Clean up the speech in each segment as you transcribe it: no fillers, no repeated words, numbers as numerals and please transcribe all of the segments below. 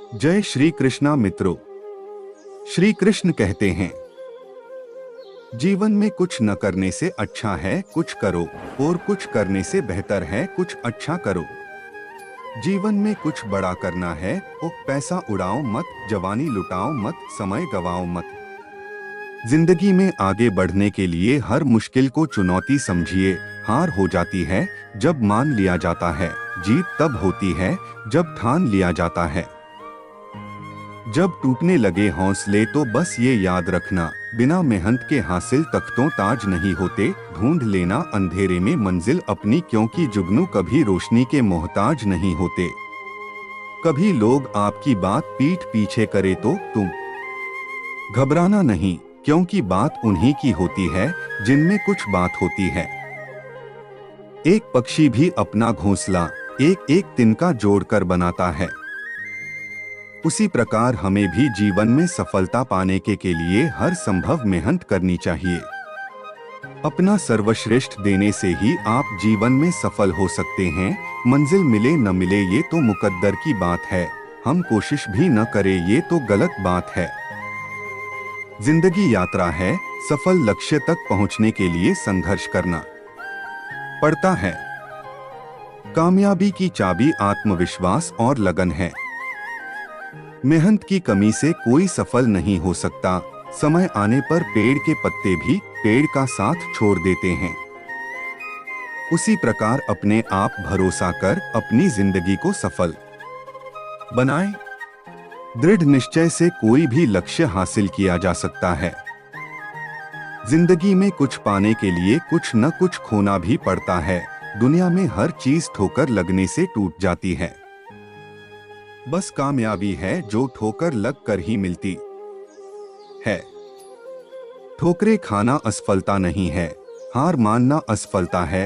जय श्री कृष्णा मित्रों। श्री कृष्ण कहते हैं, जीवन में कुछ न करने से अच्छा है कुछ करो, और कुछ करने से बेहतर है कुछ अच्छा करो। जीवन में कुछ बड़ा करना है तो पैसा उड़ाओ मत, जवानी लुटाओ मत, समय गवाओ मत। जिंदगी में आगे बढ़ने के लिए हर मुश्किल को चुनौती समझिए। हार हो जाती है जब मान लिया जाता है, जीत तब होती है जब ठान लिया जाता है। जब टूटने लगे हौसले तो बस ये याद रखना, बिना मेहनत के हासिल तख्तों ताज नहीं होते। ढूंढ लेना अंधेरे में मंजिल अपनी, क्योंकि जुगनू कभी रोशनी के मोहताज नहीं होते। कभी लोग आपकी बात पीठ पीछे करे तो तुम घबराना नहीं, क्योंकि बात उन्हीं की होती है जिनमें कुछ बात होती है। एक पक्षी भी अपना घोंसला एक एक तिनका जोड़कर बनाता है। उसी प्रकार हमें भी जीवन में सफलता पाने के लिए हर संभव मेहनत करनी चाहिए। अपना सर्वश्रेष्ठ देने से ही आप जीवन में सफल हो सकते हैं। मंजिल मिले न मिले ये तो मुकद्दर की बात है, हम कोशिश भी न करें ये तो गलत बात है। जिंदगी यात्रा है, सफल लक्ष्य तक पहुंचने के लिए संघर्ष करना पड़ता है। कामयाबी की चाबी आत्मविश्वास और लगन है। मेहनत की कमी से कोई सफल नहीं हो सकता। समय आने पर पेड़ के पत्ते भी पेड़ का साथ छोड़ देते हैं। उसी प्रकार अपने आप भरोसा कर अपनी जिंदगी को सफल बनाएं। दृढ़ निश्चय से कोई भी लक्ष्य हासिल किया जा सकता है। जिंदगी में कुछ पाने के लिए कुछ न कुछ खोना भी पड़ता है। दुनिया में हर चीज ठोकर लगने से टूट जाती है। बस कामयाबी है जो ठोकर लग कर ही मिलती है। ठोकरें खाना असफलता नहीं है, हार मानना असफलता है।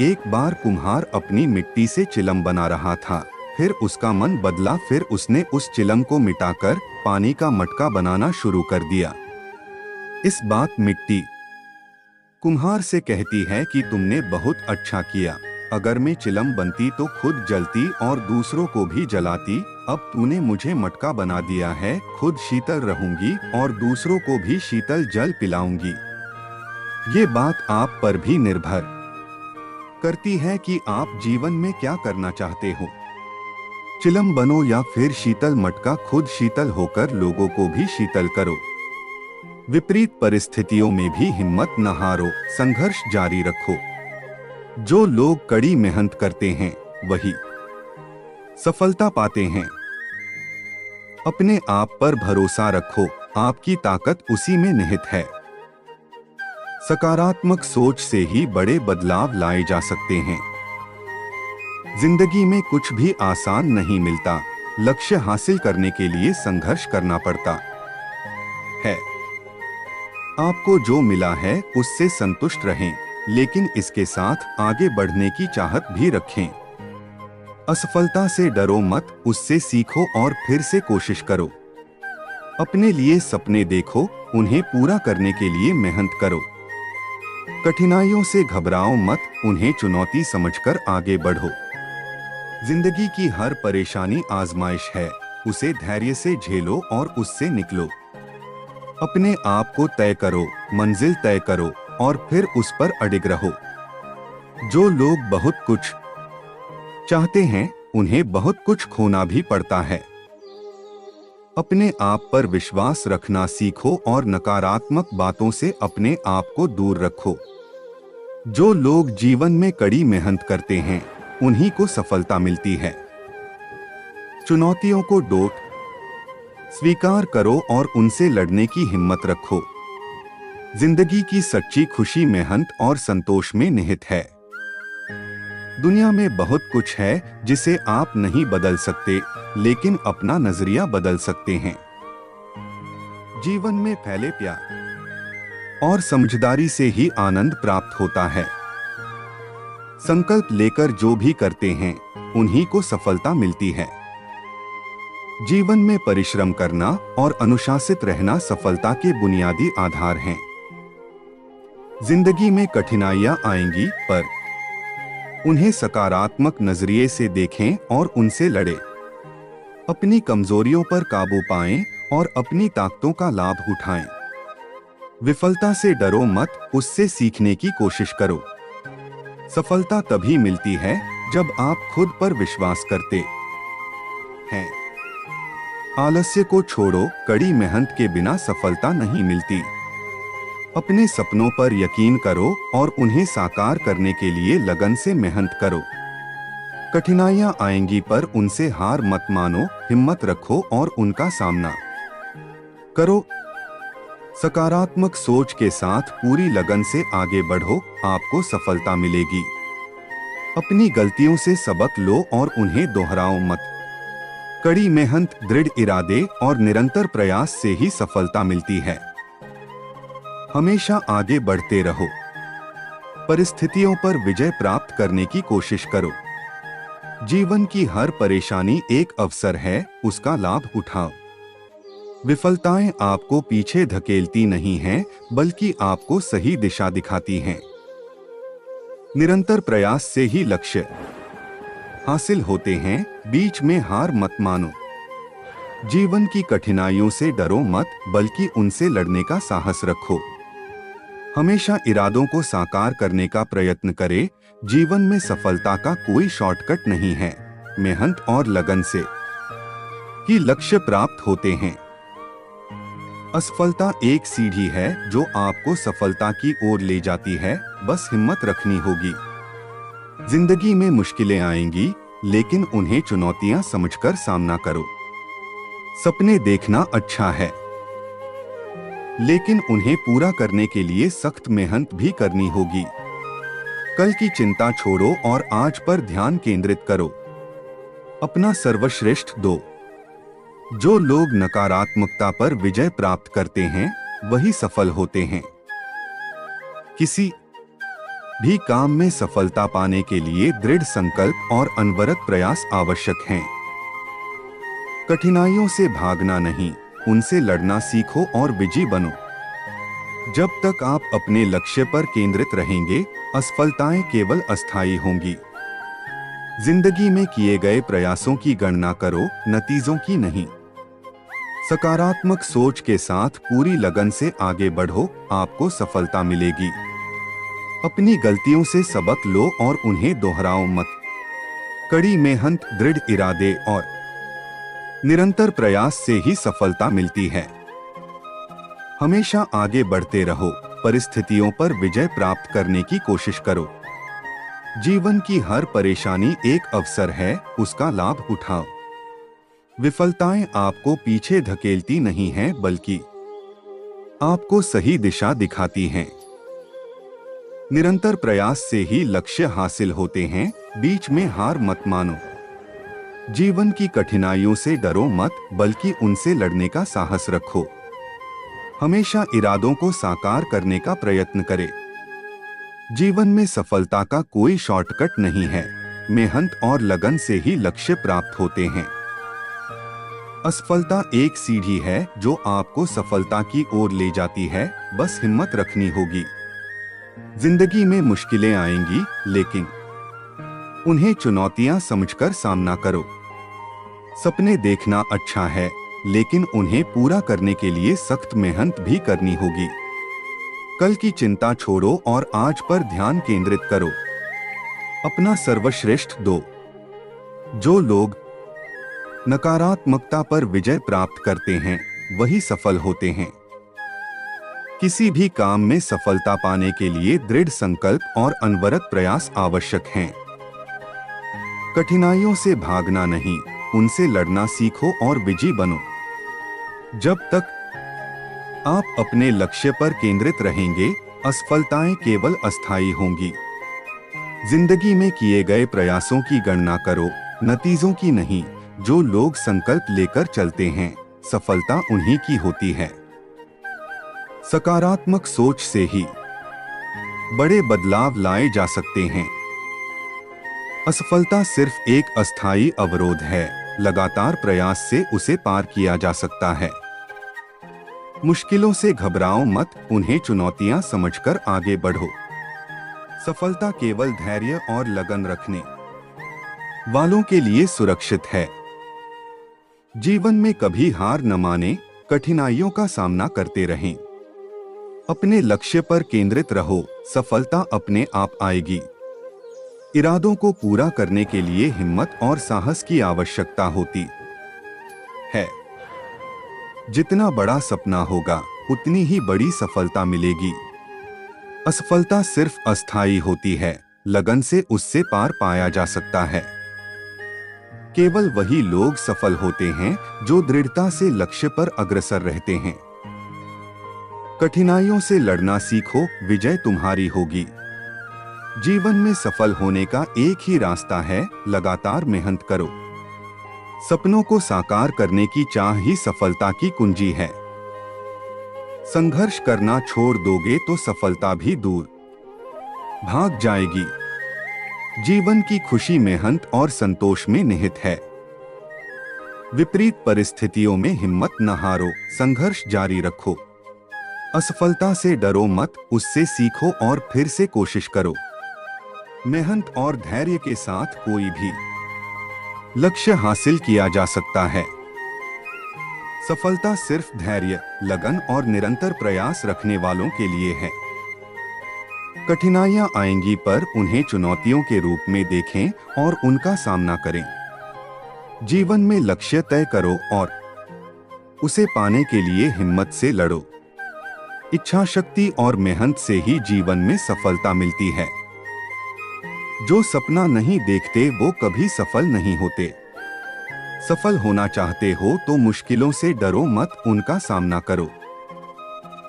एक बार कुम्हार अपनी मिट्टी से चिलम बना रहा था, फिर उसका मन बदला, फिर उसने उस चिलम को मिटाकर पानी का मटका बनाना शुरू कर दिया। इस बात मिट्टी कुम्हार से कहती है कि तुमने बहुत अच्छा किया। अगर मैं चिलम बनती तो खुद जलती और दूसरों को भी जलाती। अब तूने मुझे मटका बना दिया है, खुद शीतल रहूंगी और दूसरों को भी शीतल जल पिलाऊंगी। ये बात आप पर भी निर्भर करती है कि आप जीवन में क्या करना चाहते हो। चिलम बनो या फिर शीतल मटका, खुद शीतल होकर लोगों को भी शीतल करो। विपरीत परिस्थितियों में भी हिम्मत न हारो, संघर्ष जारी रखो। जो लोग कड़ी मेहनत करते हैं वही सफलता पाते हैं। अपने आप पर भरोसा रखो, आपकी ताकत उसी में निहित है। सकारात्मक सोच से ही बड़े बदलाव लाए जा सकते हैं। जिंदगी में कुछ भी आसान नहीं मिलता, लक्ष्य हासिल करने के लिए संघर्ष करना पड़ता है। आपको जो मिला है उससे संतुष्ट रहें, लेकिन इसके साथ आगे बढ़ने की चाहत भी रखें। असफलता से डरो मत, उससे सीखो और फिर से कोशिश करो। अपने लिए सपने देखो, उन्हें पूरा करने के लिए मेहनत करो। कठिनाइयों से घबराओ मत, उन्हें चुनौती समझकर आगे बढ़ो। जिंदगी की हर परेशानी आजमाइश है, उसे धैर्य से झेलो और उससे निकलो। अपने आप को तय करो, मंजिल तय करो और फिर उस पर अडिग रहो। जो लोग बहुत कुछ चाहते हैं उन्हें बहुत कुछ खोना भी पड़ता है। अपने आप पर विश्वास रखना सीखो और नकारात्मक बातों से अपने आप को दूर रखो। जो लोग जीवन में कड़ी मेहनत करते हैं उन्हीं को सफलता मिलती है। चुनौतियों को डोट स्वीकार करो और उनसे लड़ने की हिम्मत रखो। जिंदगी की सच्ची खुशी मेहनत और संतोष में निहित है। दुनिया में बहुत कुछ है जिसे आप नहीं बदल सकते, लेकिन अपना नजरिया बदल सकते हैं। जीवन में फैले प्यार और समझदारी से ही आनंद प्राप्त होता है। संकल्प लेकर जो भी करते हैं उन्हीं को सफलता मिलती है। जीवन में परिश्रम करना और अनुशासित रहना सफलता के बुनियादी आधार हैं। जिंदगी में कठिनाइयां आएंगी, पर उन्हें सकारात्मक नजरिए से देखें और उनसे लड़ें। अपनी कमजोरियों पर काबू पाएं और अपनी ताकतों का लाभ उठाएं। विफलता से डरो मत, उससे सीखने की कोशिश करो। सफलता तभी मिलती है जब आप खुद पर विश्वास करते हैं। आलस्य को छोड़ो, कड़ी मेहनत के बिना सफलता नहीं मिलती। अपने सपनों पर यकीन करो और उन्हें साकार करने के लिए लगन से मेहनत करो। कठिनाइयां आएंगी पर उनसे हार मत मानो, हिम्मत रखो और उनका सामना करो। सकारात्मक सोच के साथ पूरी लगन से आगे बढ़ो, आपको सफलता मिलेगी। अपनी गलतियों से सबक लो और उन्हें दोहराओ मत। कड़ी मेहनत, दृढ़ इरादे और निरंतर प्रयास से ही सफलता मिलती है। हमेशा आगे बढ़ते रहो। परिस्थितियों पर विजय प्राप्त करने की कोशिश करो। जीवन की हर परेशानी एक अवसर है, उसका लाभ उठाओ। विफलताएं आपको पीछे धकेलती नहीं हैं, बल्कि आपको सही दिशा दिखाती हैं। निरंतर प्रयास से ही लक्ष्य हासिल होते हैं, बीच में हार मत मानो। जीवन की कठिनाइयों से डरो मत, बल्कि उनसे लड़ने का साहस रखो। हमेशा इरादों को साकार करने का प्रयत्न करें। जीवन में सफलता का कोई शॉर्टकट नहीं है, मेहनत और लगन से ही लक्ष्य प्राप्त होते हैं। असफलता एक सीढ़ी है जो आपको सफलता की ओर ले जाती है, बस हिम्मत रखनी होगी। जिंदगी में मुश्किलें आएंगी, लेकिन उन्हें चुनौतियां समझकर सामना करो। सपने देखना अच्छा है, लेकिन उन्हें पूरा करने के लिए सख्त मेहनत भी करनी होगी। कल की चिंता छोड़ो और आज पर ध्यान केंद्रित करो। अपना सर्वश्रेष्ठ दो। जो लोग नकारात्मकता पर विजय प्राप्त करते हैं, वही सफल होते हैं। किसी भी काम में सफलता पाने के लिए दृढ़ संकल्प और अनवरत प्रयास आवश्यक हैं। कठिनाइयों से भागना नहीं, उनसे लड़ना सीखो और विजयी बनो। जब तक आप अपने लक्ष्य पर केंद्रित रहेंगे, असफलताएं केवल अस्थायी होंगी। जिंदगी में किए गए प्रयासों की गणना करो, नतीजों की नहीं। सकारात्मक सोच के साथ पूरी लगन से आगे बढ़ो, आपको सफलता मिलेगी। अपनी गलतियों से सबक लो और उन्हें दोहराओ मत। कड़ी मेहनत, दृढ़ इरादे और निरंतर प्रयास से ही सफलता मिलती है। हमेशा आगे बढ़ते रहो, परिस्थितियों पर विजय प्राप्त करने की कोशिश करो। जीवन की हर परेशानी एक अवसर है, उसका लाभ उठाओ। विफलताएं आपको पीछे धकेलती नहीं हैं, बल्कि आपको सही दिशा दिखाती हैं। निरंतर प्रयास से ही लक्ष्य हासिल होते हैं, बीच में हार मत मानो। जीवन की कठिनाइयों से डरो मत, बल्कि उनसे लड़ने का साहस रखो। हमेशा इरादों को साकार करने का प्रयत्न करें। जीवन में सफलता का कोई शॉर्टकट नहीं है, मेहनत और लगन से ही लक्ष्य प्राप्त होते हैं। असफलता एक सीढ़ी है जो आपको सफलता की ओर ले जाती है, बस हिम्मत रखनी होगी। जिंदगी में मुश्किलें आएंगी, लेकिन उन्हें चुनौतियां समझकर सामना करो। सपने देखना अच्छा है, लेकिन उन्हें पूरा करने के लिए सख्त मेहनत भी करनी होगी। कल की चिंता छोड़ो और आज पर ध्यान केंद्रित करो। अपना सर्वश्रेष्ठ दो। जो लोग नकारात्मकता पर विजय प्राप्त करते हैं, वही सफल होते हैं। किसी भी काम में सफलता पाने के लिए दृढ़ संकल्प और अनवरत प्रयास आवश्यक हैं। कठिनाइयों से भागना नहीं, उनसे लड़ना सीखो और विजयी बनो। जब तक आप अपने लक्ष्य पर केंद्रित रहेंगे, असफलताएं केवल अस्थायी होंगी। जिंदगी में किए गए प्रयासों की गणना करो, नतीजों की नहीं। जो लोग संकल्प लेकर चलते हैं, सफलता उन्हीं की होती है। सकारात्मक सोच से ही बड़े बदलाव लाए जा सकते हैं। असफलता सिर्फ एक अस्थायी अवरोध है, लगातार प्रयास से उसे पार किया जा सकता है। मुश्किलों से घबराओ मत, उन्हें चुनौतियां समझकर आगे बढ़ो। सफलता केवल धैर्य और लगन रखने वालों के लिए सुरक्षित है। जीवन में कभी हार न माने, कठिनाइयों का सामना करते रहें। अपने लक्ष्य पर केंद्रित रहो, सफलता अपने आप आएगी। इरादों को पूरा करने के लिए हिम्मत और साहस की आवश्यकता होती है। जितना बड़ा सपना होगा, उतनी ही बड़ी सफलता मिलेगी। असफलता सिर्फ अस्थायी होती है, लगन से उससे पार पाया जा सकता है। केवल वही लोग सफल होते हैं जो दृढ़ता से लक्ष्य पर अग्रसर रहते हैं। कठिनाइयों से लड़ना सीखो, विजय तुम्हारी होगी। जीवन में सफल होने का एक ही रास्ता है, लगातार मेहनत करो। सपनों को साकार करने की चाह ही सफलता की कुंजी है। संघर्ष करना छोड़ दोगे तो सफलता भी दूर भाग जाएगी। जीवन की खुशी मेहनत और संतोष में निहित है। विपरीत परिस्थितियों में हिम्मत न हारो, संघर्ष जारी रखो। असफलता से डरो मत, उससे सीखो और फिर से कोशिश करो। मेहनत और धैर्य के साथ कोई भी लक्ष्य हासिल किया जा सकता है। सफलता सिर्फ धैर्य, लगन और निरंतर प्रयास रखने वालों के लिए है। कठिनाइयां आएंगी पर उन्हें चुनौतियों के रूप में देखें और उनका सामना करें। जीवन में लक्ष्य तय करो और उसे पाने के लिए हिम्मत से लड़ो। इच्छा शक्ति और मेहनत से ही जीवन में सफलता मिलती है। जो सपना नहीं देखते वो कभी सफल नहीं होते। सफल होना चाहते हो तो मुश्किलों से डरो मत, उनका सामना करो।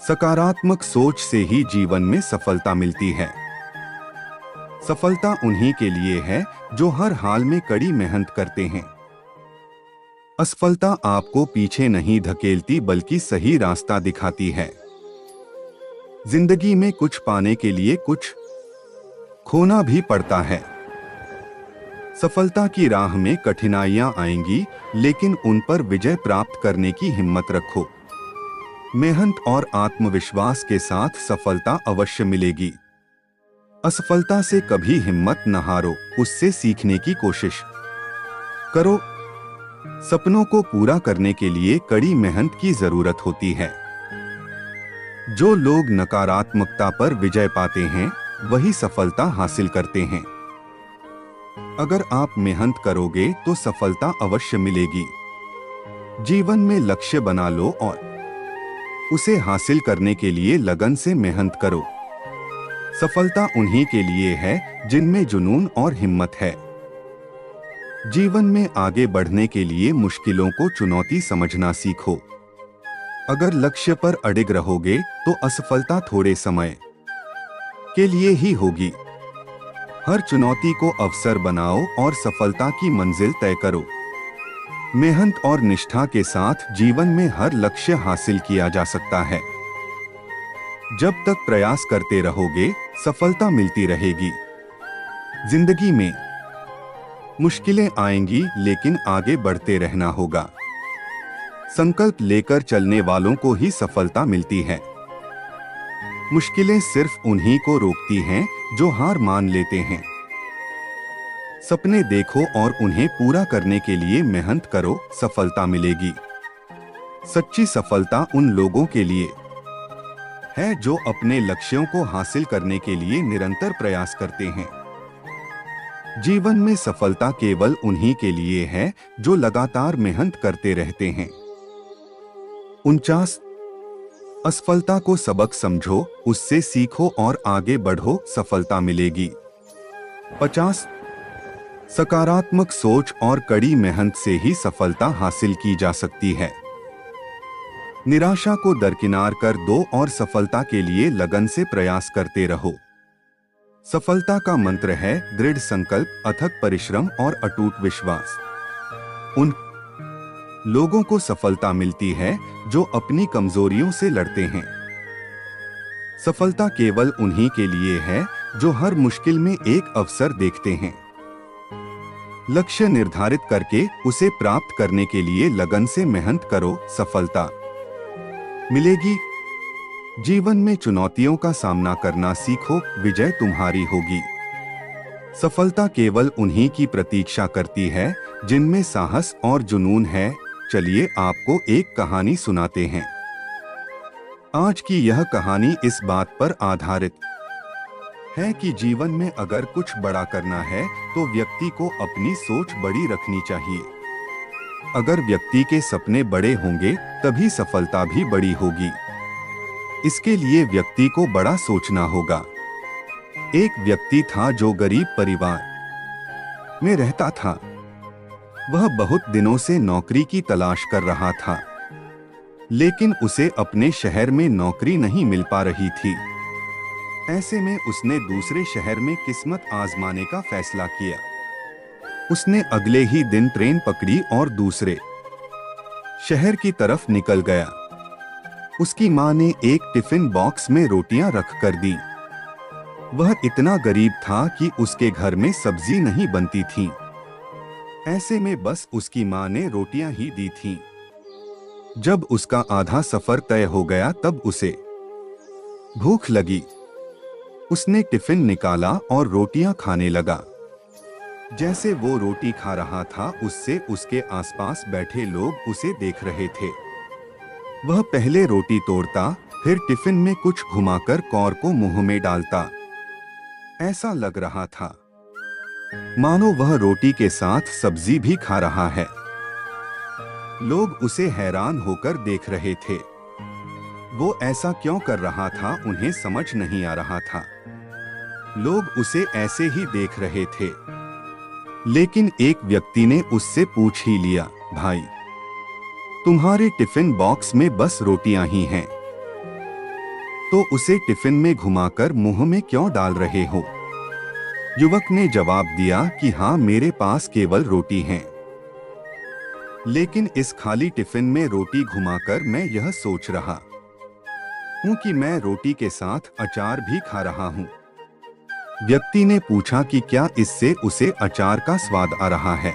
सकारात्मक सोच से ही जीवन में सफलता मिलती है। सफलता उन्हीं के लिए है जो हर हाल में कड़ी मेहनत करते हैं। असफलता आपको पीछे नहीं धकेलती बल्कि सही रास्ता दिखाती है। जिंदगी में कुछ पाने के लिए कुछ खोना भी पड़ता है। सफलता की राह में कठिनाइयां आएंगी, लेकिन उन पर विजय प्राप्त करने की हिम्मत रखो। मेहनत और आत्मविश्वास के साथ सफलता अवश्य मिलेगी। असफलता से कभी हिम्मत न हारो, उससे सीखने की कोशिश करो। सपनों को पूरा करने के लिए कड़ी मेहनत की जरूरत होती है। जो लोग नकारात्मकता पर विजय पाते हैं, वही सफलता हासिल करते हैं। अगर आप मेहनत करोगे तो सफलता अवश्य मिलेगी। जीवन में लक्ष्य बना लो और उसे हासिल करने के लिए लगन से मेहनत करो। सफलता उन्हीं के लिए है जिनमें जुनून और हिम्मत है। जीवन में आगे बढ़ने के लिए मुश्किलों को चुनौती समझना सीखो। अगर लक्ष्य पर अडिग रहोगे तो असफलता थोड़े समय के लिए ही होगी। हर चुनौती को अवसर बनाओ और सफलता की मंजिल तय करो। मेहनत और निष्ठा के साथ जीवन में हर लक्ष्य हासिल किया जा सकता है। जब तक प्रयास करते रहोगे, सफलता मिलती रहेगी। जिंदगी में मुश्किलें आएंगी, लेकिन आगे बढ़ते रहना होगा। संकल्प लेकर चलने वालों को ही सफलता मिलती है। मुश्किलें सिर्फ उन्हीं को रोकती हैं जो हार मान लेते हैं। सपने देखो और उन्हें पूरा करने के लिए मेहनत करो, सफलता मिलेगी। सच्ची सफलता उन लोगों के लिए है जो अपने लक्ष्यों को हासिल करने के लिए निरंतर प्रयास करते हैं। जीवन में सफलता केवल उन्हीं के लिए है जो लगातार मेहनत करते रहते हैं। 49 असफलता को सबक समझो, उससे सीखो और आगे बढ़ो, सफलता मिलेगी। 50 सकारात्मक सोच और कड़ी मेहनत से ही सफलता हासिल की जा सकती है। निराशा को दरकिनार कर दो और सफलता के लिए लगन से प्रयास करते रहो। सफलता का मंत्र है दृढ़ संकल्प, अथक परिश्रम और अटूट विश्वास। उन लोगों को सफलता मिलती है जो अपनी कमजोरियों से लड़ते हैं। सफलता केवल उन्हीं के लिए है जो हर मुश्किल में एक अवसर देखते हैं। लक्ष्य निर्धारित करके उसे प्राप्त करने के लिए लगन से मेहनत करो, सफलता मिलेगी। जीवन में चुनौतियों का सामना करना सीखो, विजय तुम्हारी होगी। सफलता केवल उन्हीं की प्रतीक्षा करती है जिनमें साहस और जुनून है। चलिए आपको एक कहानी सुनाते हैं। आज की यह कहानी इस बात पर आधारित है कि जीवन में अगर कुछ बड़ा करना है तो व्यक्ति को अपनी सोच बड़ी रखनी चाहिए। अगर व्यक्ति के सपने बड़े होंगे तभी सफलता भी बड़ी होगी। इसके लिए व्यक्ति को बड़ा सोचना होगा। एक व्यक्ति था जो गरीब परिवार में रहता था। वह बहुत दिनों से नौकरी की तलाश कर रहा था, लेकिन उसे अपने शहर में नौकरी नहीं मिल पा रही थी। ऐसे में उसने दूसरे शहर में किस्मत आजमाने का फैसला किया। उसने अगले ही दिन ट्रेन पकड़ी और दूसरे शहर की तरफ निकल गया। उसकी मां ने एक टिफिन बॉक्स में रोटियां रख कर दी। वह इतना गरीब था कि उसके घर में सब्जी नहीं बनती थी। ऐसे में बस उसकी मां ने रोटियां ही दी थीं। जब उसका आधा सफर तय हो गया तब उसे भूख लगी। उसने टिफिन निकाला और रोटियां खाने लगा। जैसे वो रोटी खा रहा था, उससे उसके आसपास बैठे लोग उसे देख रहे थे। वह पहले रोटी तोड़ता, फिर टिफिन में कुछ घुमाकर कौर को मुंह में डालता। ऐसा लग रहा था मानो वह रोटी के साथ सब्जी भी खा रहा है। लोग उसे हैरान होकर देख रहे थे। वो ऐसा क्यों कर रहा था, उन्हें समझ नहीं आ रहा था। लोग उसे ऐसे ही देख रहे थे। लेकिन एक व्यक्ति ने उससे पूछ ही लिया, भाई, तुम्हारे टिफिन बॉक्स में बस रोटियां ही हैं, तो उसे टिफिन में घुमाकर मुंह में क्यों डाल रहे हो? युवक ने जवाब दिया कि हाँ, मेरे पास केवल रोटी हैं, लेकिन इस खाली टिफिन में रोटी घुमाकर मैं यह सोच रहा हूँ कि मैं रोटी के साथ अचार भी खा रहा हूँ। व्यक्ति ने पूछा कि क्या इससे उसे अचार का स्वाद आ रहा है?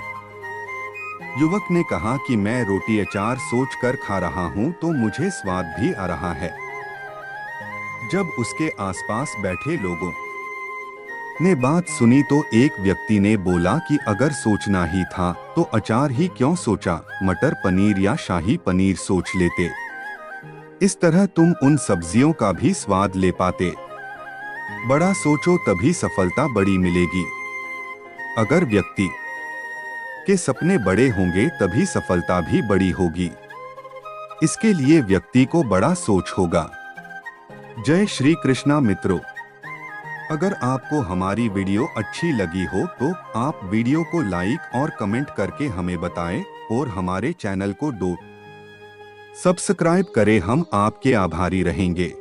युवक ने कहा कि मैं रोटी अचार सोचकर खा रहा हूँ तो मुझे स्वाद भी आ रहा है। जब उसके आसपास बैठे लोगों ने बात सुनी तो एक व्यक्ति ने बोला कि अगर सोचना ही था तो अचार ही क्यों सोचा, मटर पनीर या शाही पनीर सोच लेते। इस तरह तुम उन सब्जियों का भी स्वाद ले पाते। बड़ा सोचो तभी सफलता बड़ी मिलेगी। अगर व्यक्ति के सपने बड़े होंगे तभी सफलता भी बड़ी होगी। इसके लिए व्यक्ति को बड़ा सोच होगा। जय श्री कृष्णा मित्रों, अगर आपको हमारी वीडियो अच्छी लगी हो तो आप वीडियो को लाइक और कमेंट करके हमें बताएं और हमारे चैनल को सब्सक्राइब करें। हम आपके आभारी रहेंगे।